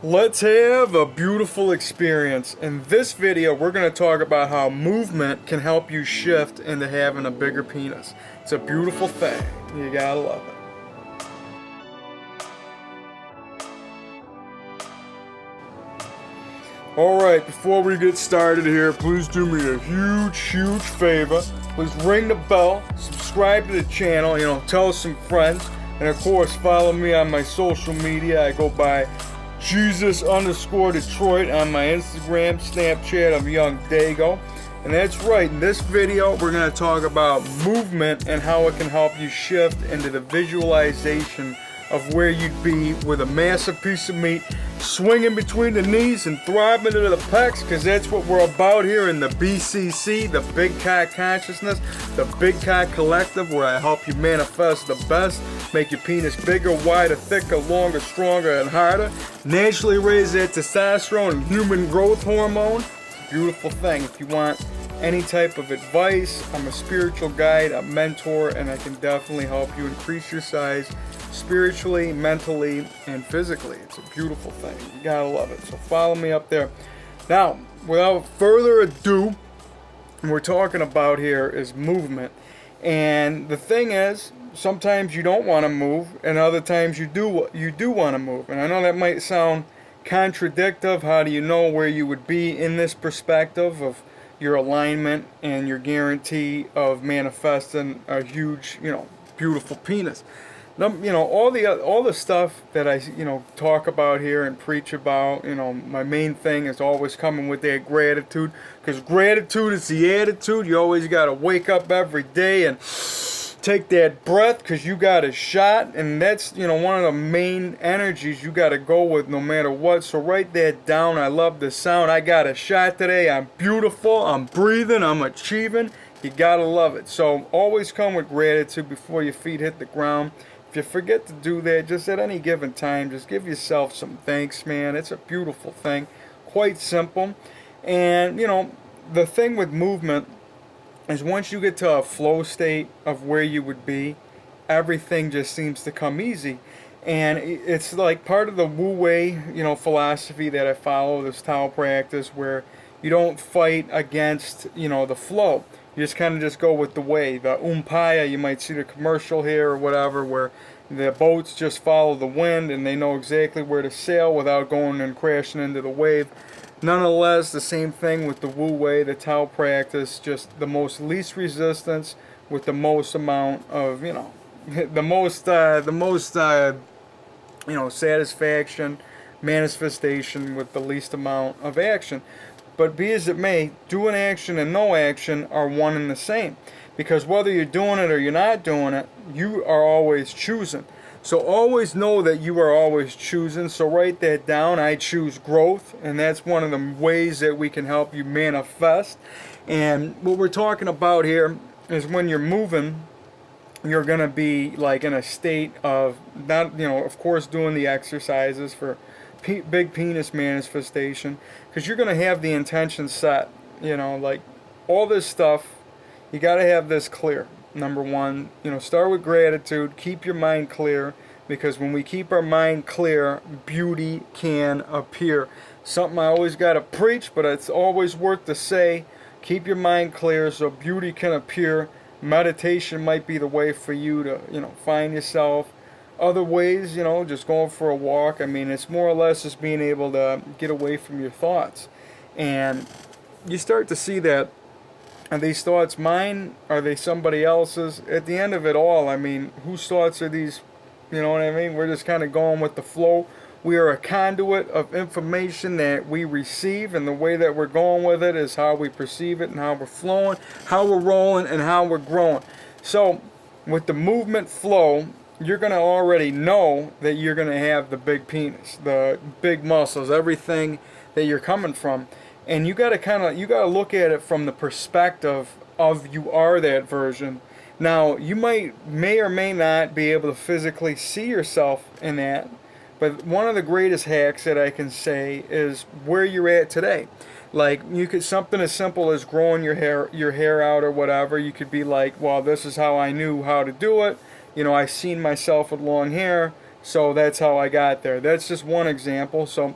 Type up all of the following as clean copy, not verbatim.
Let's have a beautiful experience. In this video, we're going to talk about how movement can help you shift into having a bigger penis. It's a beautiful thing. You gotta love it. Alright, before we get started here, please do me a huge favor. Please ring the bell, subscribe to the channel, tell some friends, and of course follow me on my social media. I go by Jesus_Detroit on my Instagram, Snapchat. I'm YOUNGDAYGO. And that's right, in this video we're going to talk about movement and how it can help you shift into the visualization of where you'd be with a massive piece of meat swinging between the knees and throbbing into the pecs, because that's what we're about here in the BCC, the Big Cock Consciousness, the Big Cock Collective, where I help you manifest the best, make your penis bigger, wider, thicker, longer, stronger, and harder, naturally raise that testosterone and human growth hormone. It's a beautiful thing. If you want any type of advice, I'm a spiritual guide, a mentor, and I can definitely help you increase your size spiritually, mentally, and physically. It's a beautiful thing. You gotta love it. So follow me up there. Now, without further ado, what we're talking about here is movement. And the thing is, sometimes you don't want to move, and other times you do want to move. And I know that might sound contradictory. How do you know where you would be in this perspective of your alignment and your guarantee of manifesting a huge, beautiful penis? All the stuff that I, talk about here and preach about, my main thing is always coming with that gratitude, because gratitude is the attitude. You always got to wake up every day and take that breath, because you got a shot, and that's, one of the main energies you got to go with no matter what. So write that down. I love the sound. I got a shot today. I'm beautiful. I'm breathing. I'm achieving. You got to love it. So always come with gratitude before your feet hit the ground. If you forget to do that, just at any given time, just give yourself some thanks, man. It's a beautiful thing. Quite simple. And, the thing with movement is once you get to a flow state of where you would be, everything just seems to come easy. And it's like part of the Wu Wei, philosophy that I follow, this Tao practice, where you don't fight against, the flow. You just kind of just go with the way. The umpire, you might see the commercial here or whatever, where the boats just follow the wind and they know exactly where to sail without going and crashing into the wave. Nonetheless, the same thing with the Wu Wei, the Tao practice, just the most least resistance with the most amount of, the most satisfaction, manifestation with the least amount of action. But be as it may, doing action and no action are one and the same. Because whether you're doing it or you're not doing it, you are always choosing. So always know that you are always choosing. So write that down. I choose growth. And that's one of the ways that we can help you manifest. And what we're talking about here is when you're moving, you're going to be like in a state of not, of course, doing the exercises for big penis manifestation, because you're going to have the intention set, like all this stuff. You got to have this clear. Number one, start with gratitude. Keep your mind clear, because when we keep our mind clear, beauty can appear. Something I always got to preach, but it's always worth to say. Keep your mind clear so beauty can appear. Meditation might be the way for you to, find yourself. Other ways, just going for a walk. I mean, it's more or less just being able to get away from your thoughts. And you start to see that, are these thoughts mine? Are they somebody else's? At the end of it all, I mean, whose thoughts are these? You know what I mean? We're just kind of going with the flow. We are a conduit of information that we receive, and the way that we're going with it is how we perceive it and how we're flowing, how we're rolling, and how we're growing. So with the movement flow, you're going to already know that you're going to have the big penis, the big muscles, everything that you're coming from. And you got to look at it from the perspective of you are that version. Now, you may or may not be able to physically see yourself in that, but one of the greatest hacks that I can say is where you're at today. Like, you could, something as simple as growing your hair out or whatever, you could be like, well, this is how I knew how to do it. I seen myself with long hair, so that's how I got there. That's just one example. So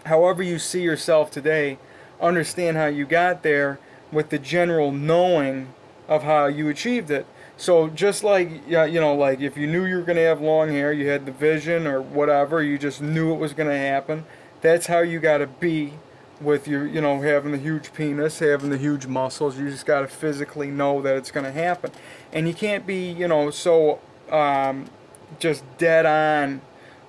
however you see yourself today, understand how you got there with the general knowing of how you achieved it. So just like, yeah, you know, like if you knew you were going to have long hair, you had the vision or whatever, you just knew it was going to happen. That's how you got to be with your, you know, having the huge penis, having the huge muscles. You just got to physically know that it's going to happen. And you can't be, you know, so just dead on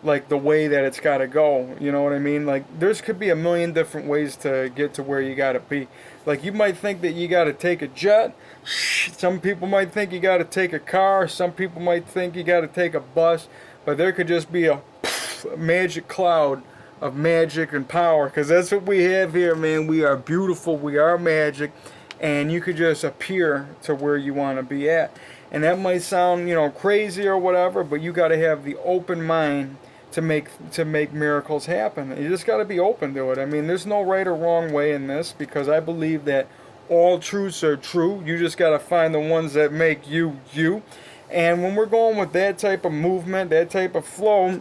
like the way that it's got to go. You know what I mean? Like there's could be a million different ways to get to where you got to be. Like you might think that you got to take a jet. Some people might think you got to take a car. Some people might think you got to take a bus. But there could just be a magic cloud of magic and power, because that's what we have here, man. We are beautiful. We are magic. And you could just appear to where you want to be at. And that might sound, you know, crazy or whatever, but you got to have the open mind to make miracles happen. You just got to be open to it. I mean, there's no right or wrong way in this, because I believe that all truths are true. You just got to find the ones that make you, you. And when we're going with that type of movement, that type of flow,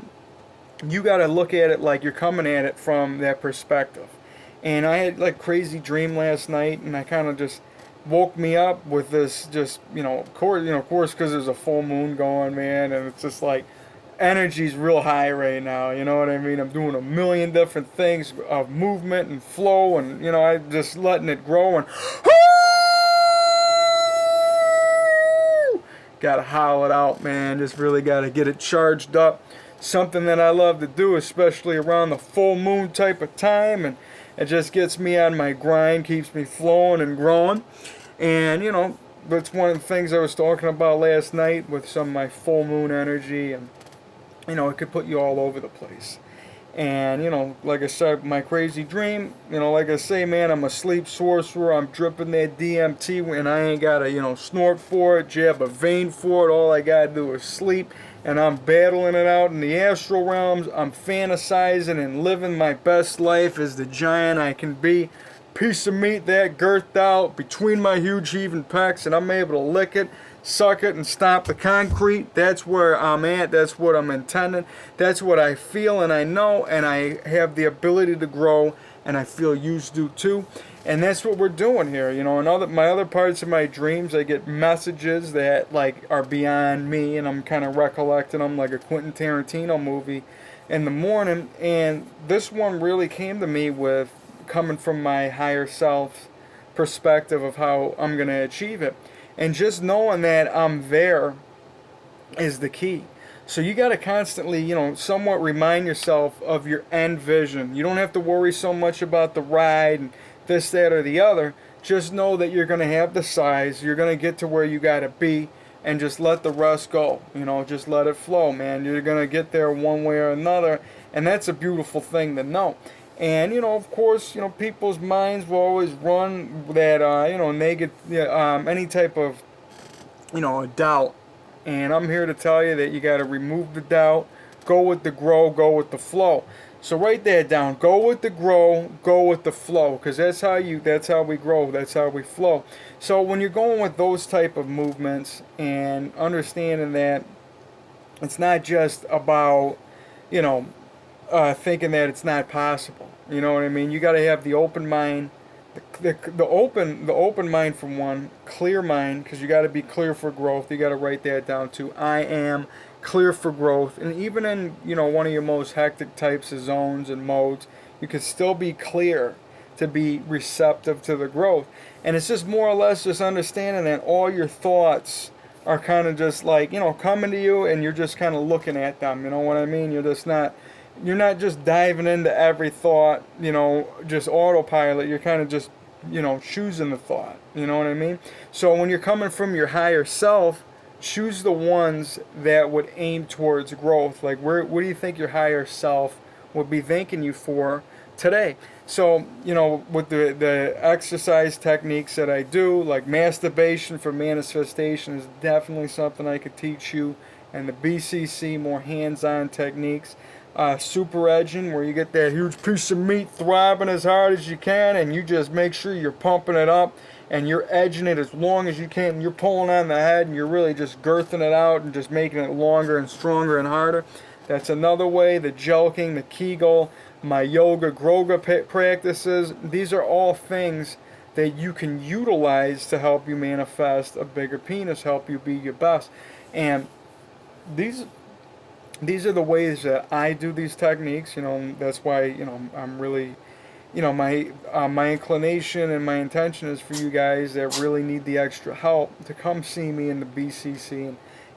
you got to look at it like you're coming at it from that perspective. And I had like crazy dream last night, and I kind of just woke me up with this, just, you know, of course, because there's a full moon going, man, and it's just like energy's real high right now, you know what I mean? I'm doing a million different things of movement and flow, and, you know, I'm just letting it grow, and gotta howl it out, man. Just really gotta get it charged up. Something that I love to do, especially around the full moon type of time, and it just gets me on my grind, keeps me flowing and growing. And, you know, that's one of the things I was talking about last night with some of my full moon energy, and, you know, it could put you all over the place. And, you know, like I said, my crazy dream, you know, like I say, man, I'm a sleep sorcerer. I'm dripping that DMT, and I ain't got to, you know, snort for it, jab a vein for it. All I got to do is sleep, and I'm battling it out in the astral realms. I'm fantasizing and living my best life as the giant I can be. Piece of meat that girthed out between my huge heaving pecs, and I'm able to lick it, suck it, and stomp the concrete. That's where I'm at. That's what I'm intending. That's what I feel and I know, and I have the ability to grow, and I feel you do too. And that's what we're doing here. You know, in my other parts of my dreams, I get messages that like are beyond me, and I'm kind of recollecting them like a Quentin Tarantino movie in the morning. And this one really came to me with coming from my higher self perspective of how I'm going to achieve it. And just knowing that I'm there is the key. So you got to constantly, you know, somewhat remind yourself of your end vision. You don't have to worry so much about the ride and this, that, or the other. Just know that you're going to have the size. You're going to get to where you got to be, and just let the rest go. You know, just let it flow, man. You're going to get there one way or another, and that's a beautiful thing to know. And, you know, of course, you know, people's minds will always run that, you know, negative, any type of, you know, a doubt. And I'm here to tell you that you got to remove the doubt, go with the grow, go with the flow. So write that down. Go with the grow, go with the flow, because that's how we grow, that's how we flow. So when you're going with those type of movements and understanding that it's not just about, you know, thinking that it's not possible. You know what I mean? You got to have the open mind, the open mind from one, clear mind, because you got to be clear for growth. You got to write that down too. I am clear for growth, and even in, you know, one of your most hectic types of zones and modes, you can still be clear to be receptive to the growth. And it's just more or less just understanding that all your thoughts are kind of just like, you know, coming to you, and you're just kind of looking at them. You know what I mean? You're not just diving into every thought, you know, just autopilot. You're kind of just, you know, choosing the thought. You know what I mean? So when you're coming from your higher self, choose the ones that would aim towards growth. Like, what do you think your higher self would be thanking you for today? So, you know, with the exercise techniques that I do, like masturbation for manifestation is definitely something I could teach you. And the BCC, more hands-on techniques. Super edging, where you get that huge piece of meat throbbing as hard as you can, and you just make sure you're pumping it up, and you're edging it as long as you can, and you're pulling on the head, and you're really just girthing it out and just making it longer and stronger and harder. That's another way. The jelking, the Kegel, my yoga, practices. These are all things that you can utilize to help you manifest a bigger penis, help you be your best. And these these are the ways that I do these techniques. That's why I'm really, my inclination and my intention is for you guys that really need the extra help to come see me in the BCC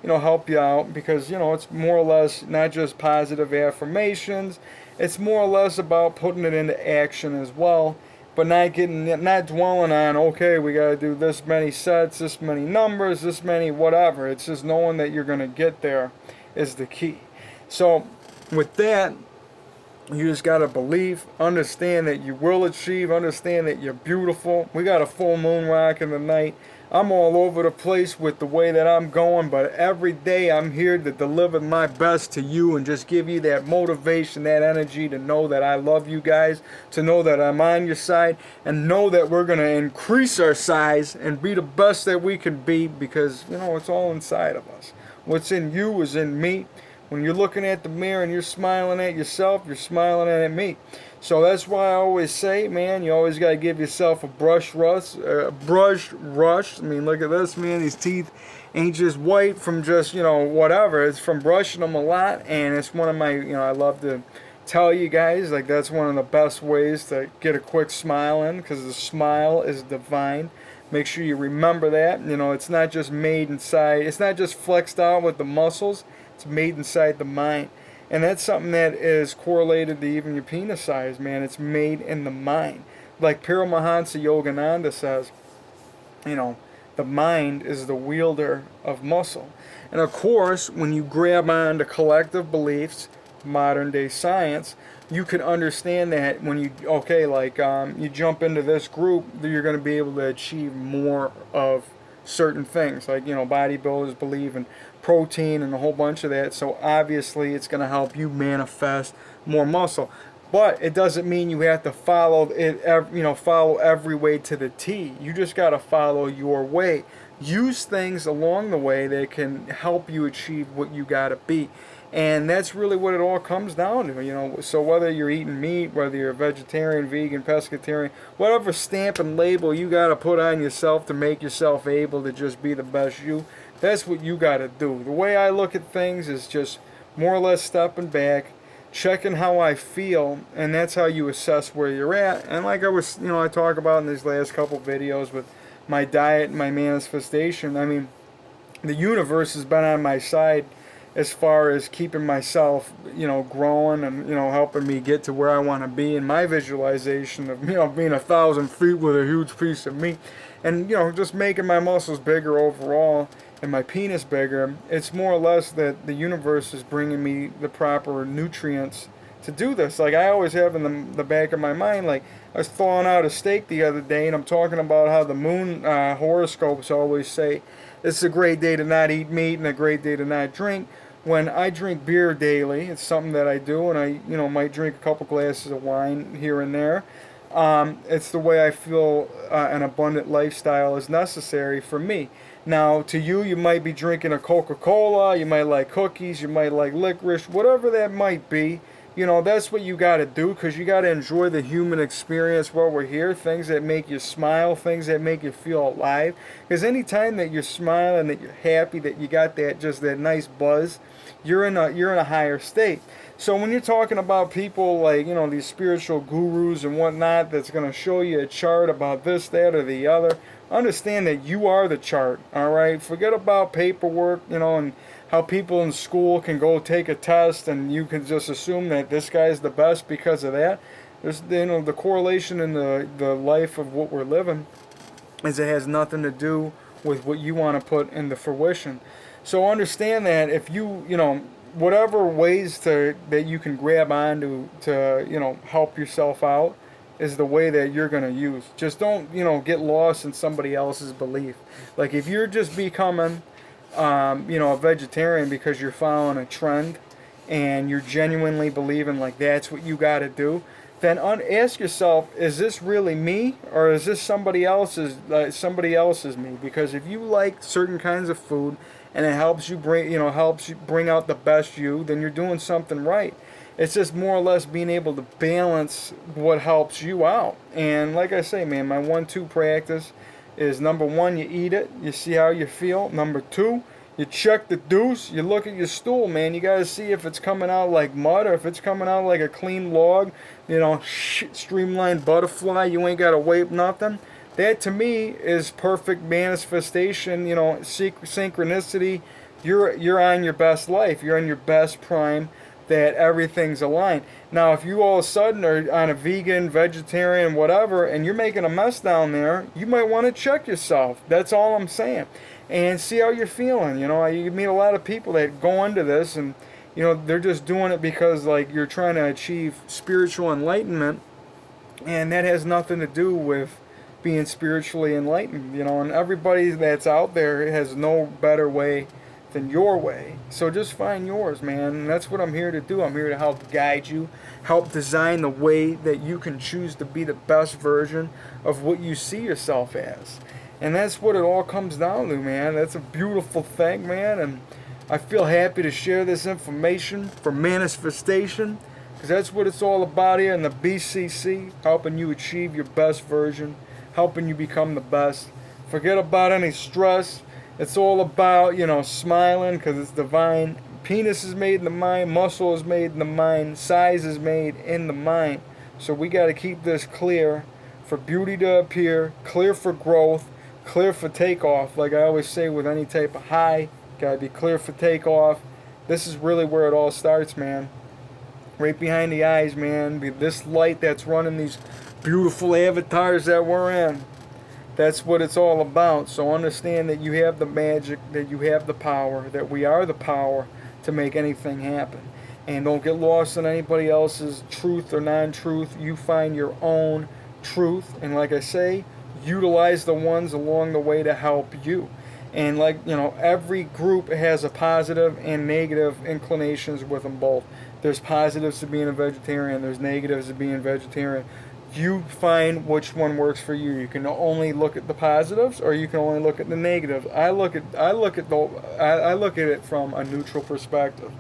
and help you out, because it's more or less not just positive affirmations. It's more or less about putting it into action as well, but not dwelling on, okay, we got to do this many sets, this many numbers, this many whatever. It's just knowing that you're going to get there is the key. So with that, you just got to believe, understand that you will achieve, understand that you're beautiful. We got a full moon rock in the night. I'm all over the place with the way that I'm going, but every day I'm here to deliver my best to you and just give you that motivation, that energy to know that I love you guys, to know that I'm on your side, and know that we're going to increase our size and be the best that we can be, because, it's all inside of us. What's in you is in me. When you're looking at the mirror and you're smiling at yourself, you're smiling at me. So that's why I always say, man, you always got to give yourself a brush rush. I mean, look at this, man. These teeth ain't just white from just, whatever. It's from brushing them a lot. And it's one of my, I love to tell you guys, like, that's one of the best ways to get a quick smile in, because the smile is divine. Make sure you remember that. It's not just made inside. It's not just flexed out with the muscles. It's made inside the mind. And that's something that is correlated to even your penis size, man. It's made in the mind. Like Paramahansa Yogananda says, the mind is the wielder of muscle. And of course, when you grab on to collective beliefs, modern day science, you can understand that when you jump into this group, you're going to be able to achieve more of certain things. Like, bodybuilders believe in protein and a whole bunch of that. So obviously it's going to help you manifest more muscle. But it doesn't mean you have to follow every way to the T. You just got to follow your way. Use things along the way that can help you achieve what you got to be. And that's really what it all comes down to, So whether you're eating meat, whether you're a vegetarian, vegan, pescatarian, whatever stamp and label you got to put on yourself to make yourself able to just be the best you, that's what you got to do. The way I look at things is just more or less stepping back, checking how I feel, and that's how you assess where you're at. And like I talk about in these last couple videos with my diet and my manifestation, I mean, the universe has been on my side as far as keeping myself, growing and, helping me get to where I want to be in my visualization of, being 1,000 feet with a huge piece of meat and, just making my muscles bigger overall and my penis bigger. It's more or less that the universe is bringing me the proper nutrients to do this. Like I always have in the back of my mind, like I was thawing out a steak the other day and I'm talking about how the moon horoscopes always say it's a great day to not eat meat and a great day to not drink. When I drink beer daily, it's something that I do, and I might drink a couple glasses of wine here and there. It's the way I feel an abundant lifestyle is necessary for me. Now, to you, you might be drinking a Coca-Cola, you might like cookies, you might like licorice, whatever that might be. That's what you got to do, because you got to enjoy the human experience while we're here. Things that make you smile, things that make you feel alive. Because anytime that you're smiling, that you're happy, that you got that nice buzz, you're in a higher state. So when you're talking about people like, these spiritual gurus and whatnot that's going to show you a chart about this, that, or the other, understand that you are the chart, all right? Forget about paperwork, and how people in school can go take a test and you can just assume that this guy's the best because of that. There's, the correlation in the life of what we're living is it has nothing to do with what you want to put into fruition. So understand that if you, whatever ways that you can grab on to help yourself out is the way that you're going to use. Just don't, get lost in somebody else's belief. Like if you're just becoming, a vegetarian because you're following a trend and you're genuinely believing like that's what you got to do, then ask yourself, is this really me or is this somebody else's me? Because if you like certain kinds of food and it helps you bring out the best you, then you're doing something right. It's just more or less being able to balance what helps you out. And like I say, man, my 1-2 practice is: number one, you eat it, you see how you feel. Number two, you check the deuce, you look at your stool, man. You got to see if it's coming out like mud or if it's coming out like a clean log, you know, streamlined butterfly. You ain't got to wait nothing. That to me is perfect manifestation, you know, synchronicity. You're on your best life. You're in your best prime, that everything's aligned. Now, if you all of a sudden are on a vegan, vegetarian, whatever, and you're making a mess down there, you might want to check yourself. That's all I'm saying. And see how you're feeling. You know, you meet a lot of people that go into this and, you know, they're just doing it because, like, you're trying to achieve spiritual enlightenment, and that has nothing to do with being spiritually enlightened, you know, and everybody that's out there has no better way than your way. So just find yours, man. And that's what I'm here to do. I'm here to help guide you, help design the way that you can choose to be the best version of what you see yourself as. And that's what it all comes down to, man. That's a beautiful thing, man. And I feel happy to share this information for manifestation, because that's what it's all about here in the BCC, helping you achieve your best version, helping you become the best. Forget about any stress. It's all about, you know, smiling, because it's divine. Penis is made in the mind, muscle is made in the mind, size is made in the mind. So we got to keep this clear for beauty to appear, clear for growth, clear for takeoff. Like I always say with any type of high, got to be clear for takeoff. This is really where it all starts, man. Right behind the eyes, man. This light that's running these beautiful avatars that we're in. That's what it's all about. So understand that you have the magic, that you have the power, that we are the power to make anything happen. And don't get lost in anybody else's truth or non-truth. You find your own truth. And like I say, utilize the ones along the way to help you. And like, you know, every group has a positive and negative inclinations with them both. There's positives to being a vegetarian. There's negatives to being vegetarian. You find which one works for you. You can only look at the positives, or you can only look at the negatives. I look at it from a neutral perspective,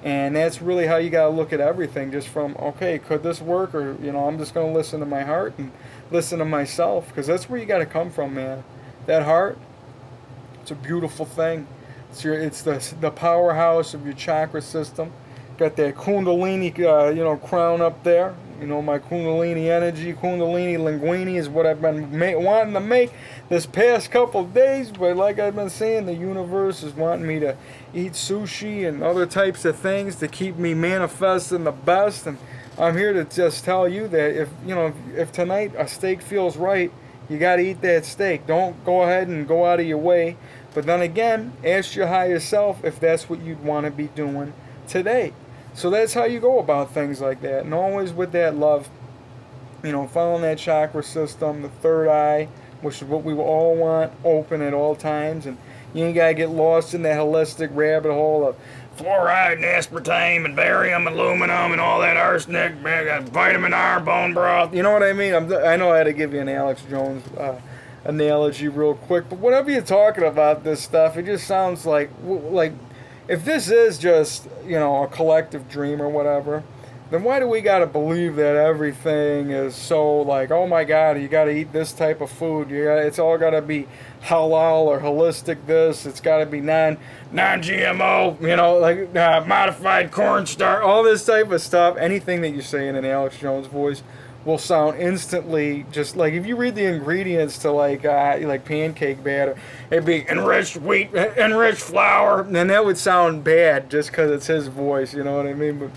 and that's really how you gotta look at everything. Just from, okay, could this work, or, you know, I'm just gonna listen to my heart and listen to myself, because that's where you gotta come from, man. That heart, it's a beautiful thing. It's the powerhouse of your chakra system. Got that Kundalini, crown up there. You know, my Kundalini energy, Kundalini linguini is what I've been wanting to make this past couple of days. But like I've been saying, the universe is wanting me to eat sushi and other types of things to keep me manifesting the best. And I'm here to just tell you that if tonight a steak feels right, you got to eat that steak. Don't go ahead and go out of your way. But then again, ask your higher self if that's what you'd want to be doing today. So that's how you go about things like that. And always with that love, you know, following that chakra system, the third eye, which is what we all want open at all times. And you ain't got to get lost in that holistic rabbit hole of fluoride and aspartame and barium and aluminum and all that arsenic, vitamin R, bone broth. You know what I mean? I know I had to give you an Alex Jones analogy real quick. But whenever you're talking about this stuff, it just sounds like if this is just, you know, a collective dream or whatever, then why do we got to believe that everything is so like, oh my God, you got to eat this type of food. It's all got to be halal or holistic this. It's got to be non-GMO, you know, like modified cornstarch, all this type of stuff. Anything that you say in an Alex Jones voice will sound instantly just like, if you read the ingredients to like pancake batter, it'd be enriched wheat, enriched flour, and that would sound bad just because it's his voice, you know what I mean? But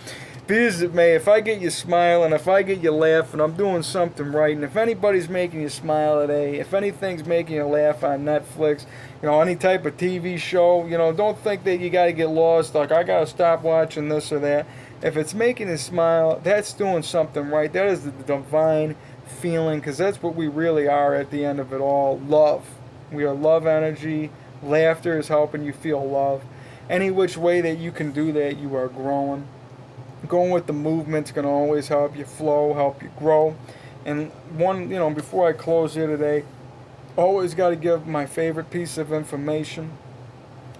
be as it may, if I get you smiling, if I get you laughing, I'm doing something right. And if anybody's making you smile today, if anything's making you laugh on Netflix, you know, any type of TV show, you know, don't think that you got to get lost, like I got to stop watching this or that. If it's making you smile, that's doing something right. That is the divine feeling, because that's what we really are at the end of it all. Love. We are love energy. Laughter is helping you feel love. Any which way that you can do that, you are growing. Going with the movement's going to always help you flow, help you grow. And one, you know, before I close here today, always got to give my favorite piece of information.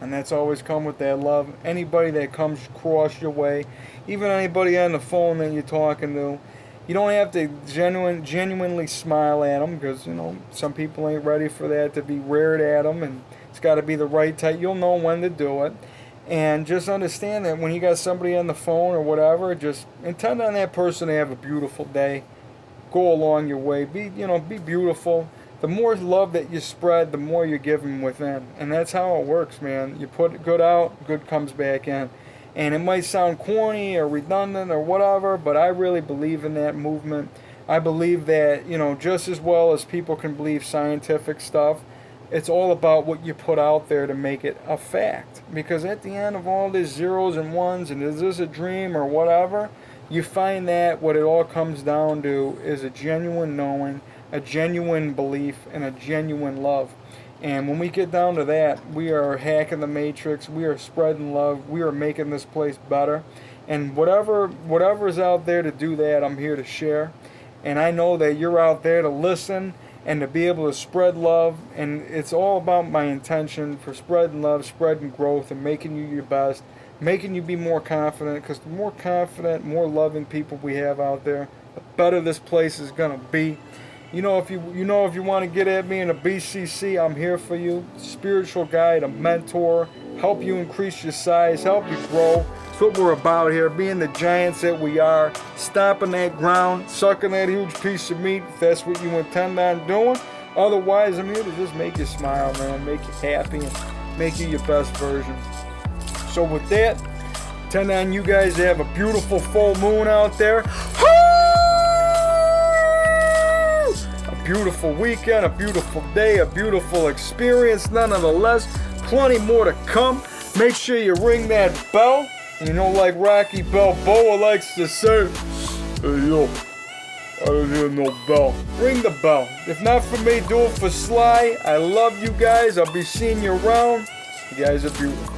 And that's always come with that love. Anybody that comes across your way, even anybody on the phone that you're talking to, you don't have to genuinely smile at them, because, you know, some people ain't ready for that to be reared at them, and it's got to be the right type. You'll know when to do it. And just understand that when you got somebody on the phone or whatever, just intend on that person to have a beautiful day. Go along your way. Be beautiful. The more love that you spread, the more you're giving within. And that's how it works, man. You put good out, good comes back in. And it might sound corny or redundant or whatever, but I really believe in that movement. I believe that, you know, just as well as people can believe scientific stuff, it's all about what you put out there to make it a fact. Because at the end of all these zeros and ones, and is this a dream or whatever, you find that what it all comes down to is a genuine knowing, a genuine belief, and a genuine love. And when we get down to that, we are hacking the matrix, we are spreading love, we are making this place better. And whatever is out there to do that, I'm here to share. And I know that you're out there to listen and to be able to spread love. And it's all about my intention for spreading love, spreading growth, and making you your best, making you be more confident. Because the more confident, more loving people we have out there, the better this place is going to be. You know, if you want to get at me in a BCC, I'm here for you. Spiritual guide, a mentor, help you increase your size, help you grow. That's what we're about here, being the giants that we are, stomping that ground, sucking that huge piece of meat, if that's what you intend on doing. Otherwise, I'm here to just make you smile, man, make you happy, and make you your best version. So with that, intend on you guys to have a beautiful full moon out there. Beautiful weekend, a beautiful day, a beautiful experience, nonetheless. Plenty more to come. Make sure you ring that bell. You know, like Rocky Balboa likes to say, hey yo, I don't hear no bell. Ring the bell. If not for me, do it for Sly. I love you guys. I'll be seeing you around. You guys are beautiful.